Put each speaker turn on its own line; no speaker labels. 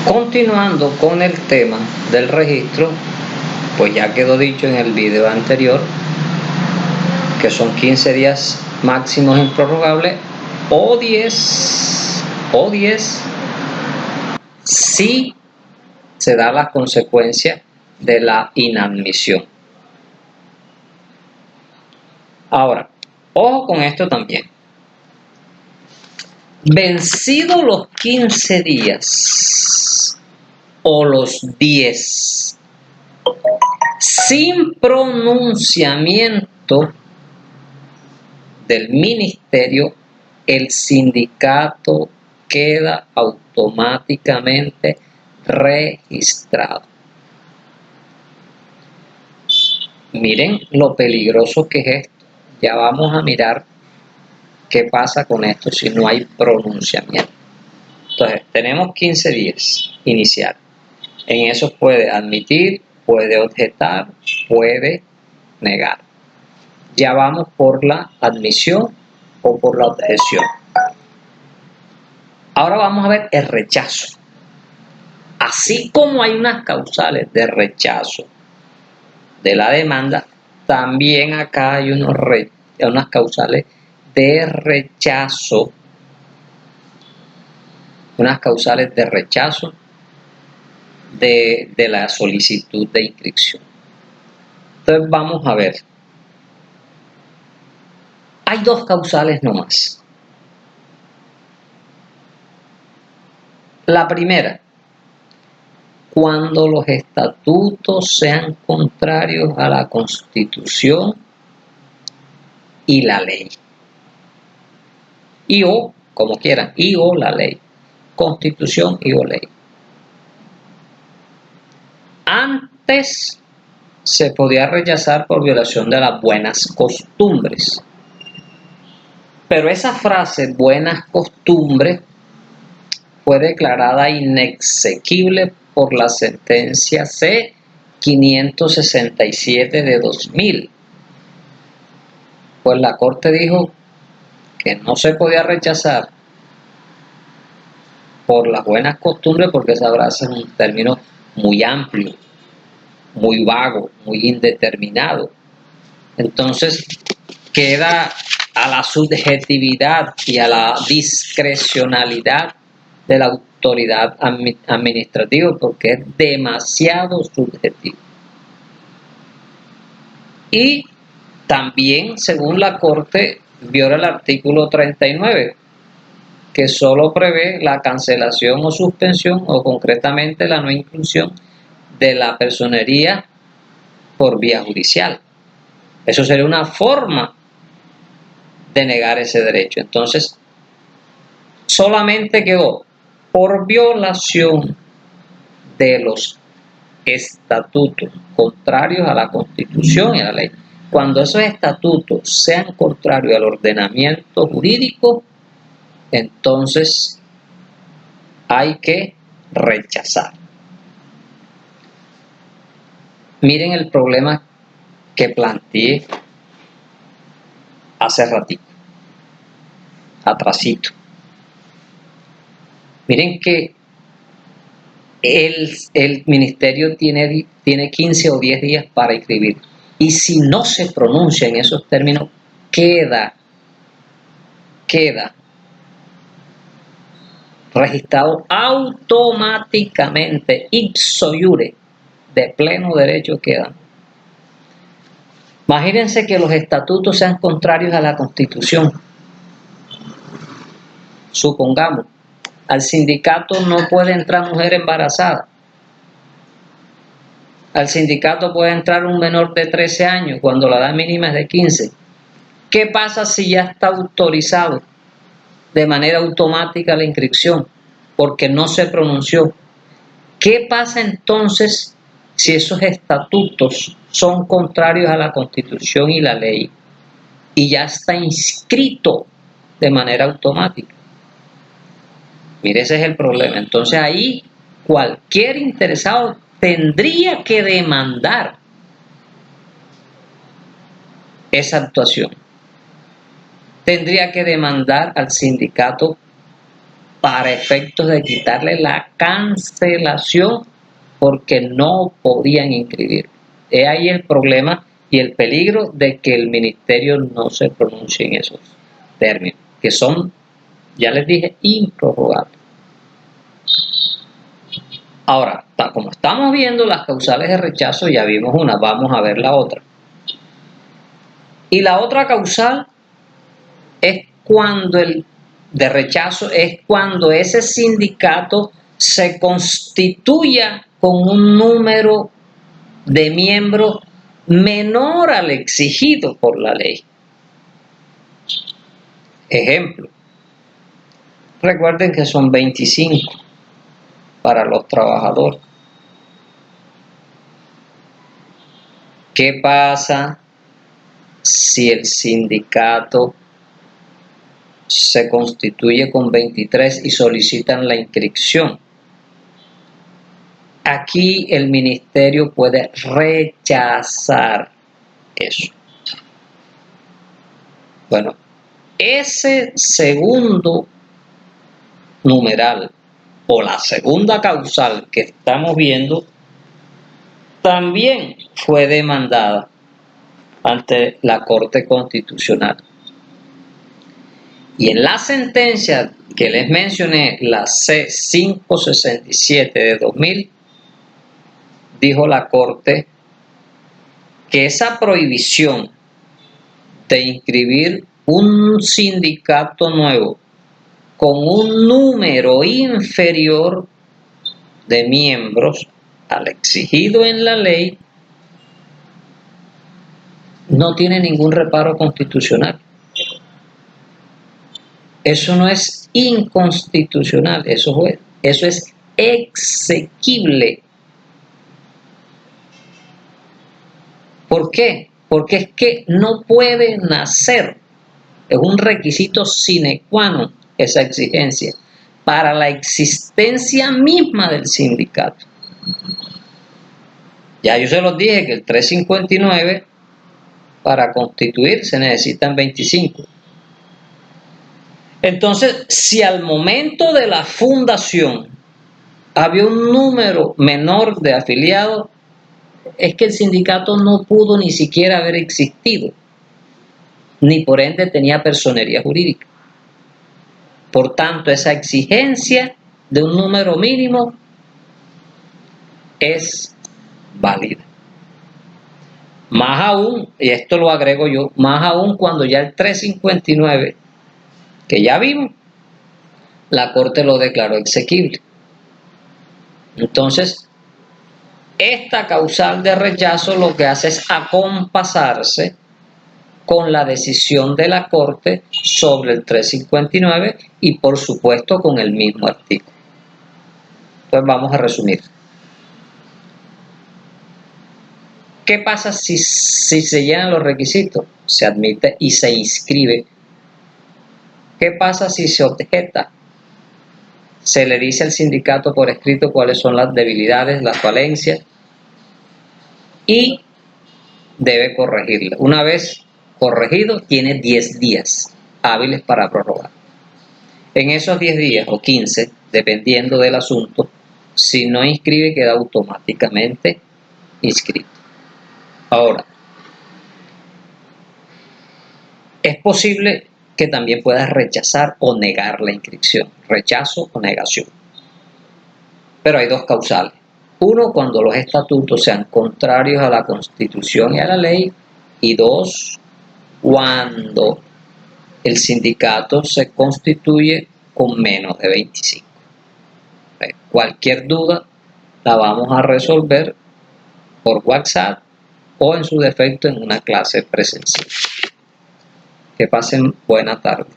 Continuando con el tema del registro, pues ya quedó dicho en el video anterior que son 15 días máximos improrrogables o 10 si se da la consecuencia de la inadmisión. Ahora, ojo con esto también. Vencidos los 15 días o los 10, sin pronunciamiento del ministerio, el sindicato queda automáticamente registrado. Miren lo peligroso que es esto. Ya vamos a mirar qué pasa con esto si no hay pronunciamiento. Entonces, tenemos 15 días inicial. En eso puede admitir, puede objetar, puede negar. Ya vamos por la admisión o por la objeción. Ahora vamos a ver el rechazo. Así como hay unas causales de rechazo de la demanda, también acá hay unas causales de rechazo, de la solicitud de inscripción. Entonces vamos a ver. Hay dos causales nomás. La primera, cuando los estatutos sean contrarios a la Constitución y la ley. Y o, como quieran, y o la ley. Constitución y o ley. Antes se podía rechazar por violación de las buenas costumbres. Pero esa frase, buenas costumbres, fue declarada inexequible por la sentencia C-567 de 2000. Pues la Corte dijo que no se podía rechazar por las buenas costumbres porque esa frase es un término muy amplio, muy vago, muy indeterminado. Entonces queda a la subjetividad y a la discrecionalidad de la autoridad administrativa porque es demasiado subjetivo. Y también, según la Corte, viola el artículo 39, que solo prevé la cancelación o suspensión o concretamente la no inclusión de la personería por vía judicial. Eso sería una forma de negar ese derecho. Entonces, solamente quedó por violación de los estatutos contrarios a la Constitución y a la ley. Cuando esos estatutos sean contrarios al ordenamiento jurídico, entonces hay que rechazar. Miren el problema que planteé hace ratito, atrasito. Miren que el ministerio tiene 15 o 10 días para inscribir. Y si no se pronuncia en esos términos, queda registrado automáticamente, ipso iure, de pleno derecho quedan. Imagínense que los estatutos sean contrarios a la Constitución. Supongamos, al sindicato no puede entrar mujer embarazada. Al sindicato puede entrar un menor de 13 años cuando la edad mínima es de 15. ¿Qué pasa si ya está autorizado de manera automática la inscripción porque no se pronunció? ¿Qué pasa entonces si esos estatutos son contrarios a la Constitución y la ley y ya está inscrito de manera automática? Mire, ese es el problema. Entonces ahí cualquier interesado tendría que demandar esa actuación. Tendría que demandar al sindicato para efectos de quitarle la cancelación porque no podían inscribir. Es ahí el problema y el peligro de que el ministerio no se pronuncie en esos términos, que son, ya les dije, improrrogables. Ahora, como estamos viendo las causales de rechazo, ya vimos una, vamos a ver la otra. Y la otra causal es cuando de rechazo es cuando ese sindicato se constituya con un número de miembros menor al exigido por la ley. Ejemplo, recuerden que son 25 para los trabajadores. ¿Qué pasa si el sindicato se constituye con 23 y solicitan la inscripción? Aquí el ministerio puede rechazar eso. Bueno, ese segundo numeral o la segunda causal que estamos viendo también fue demandada ante la Corte Constitucional. Y en la sentencia que les mencioné, la C567 de 2000, dijo la Corte que esa prohibición de inscribir un sindicato nuevo con un número inferior de miembros al exigido en la ley no tiene ningún reparo constitucional. Eso no es inconstitucional, eso es exequible. ¿Por qué? Porque es que no puede nacer, es un requisito sine qua non esa exigencia para la existencia misma del sindicato. Ya yo se los dije que el 359 para constituir se necesitan 25. Entonces, si al momento de la fundación había un número menor de afiliados, es que el sindicato no pudo ni siquiera haber existido, ni por ende tenía personería jurídica. Por tanto, esa exigencia de un número mínimo es válida. Más aún, y esto lo agrego yo, más aún cuando ya el 359, que ya vimos, la Corte lo declaró exequible. Entonces, esta causal de rechazo lo que hace es acompasarse con la decisión de la Corte sobre el 359 y por supuesto con el mismo artículo. Entonces vamos a resumir. ¿Qué pasa si se llenan los requisitos? Se admite y se inscribe. ¿Qué pasa si se objeta? Se le dice al sindicato por escrito cuáles son las debilidades, las falencias y debe corregirla. Una vez corregido, tiene 10 días hábiles para prorrogar. En esos 10 días o 15, dependiendo del asunto, si no inscribe, queda automáticamente inscrito. Ahora, es posible que también puedas rechazar o negar la inscripción, rechazo o negación. Pero hay dos causales. Uno, cuando los estatutos sean contrarios a la Constitución y a la ley. Y dos, cuando el sindicato se constituye con menos de 25. Cualquier duda la vamos a resolver por WhatsApp o en su defecto en una clase presencial. Que pasen buena tarde.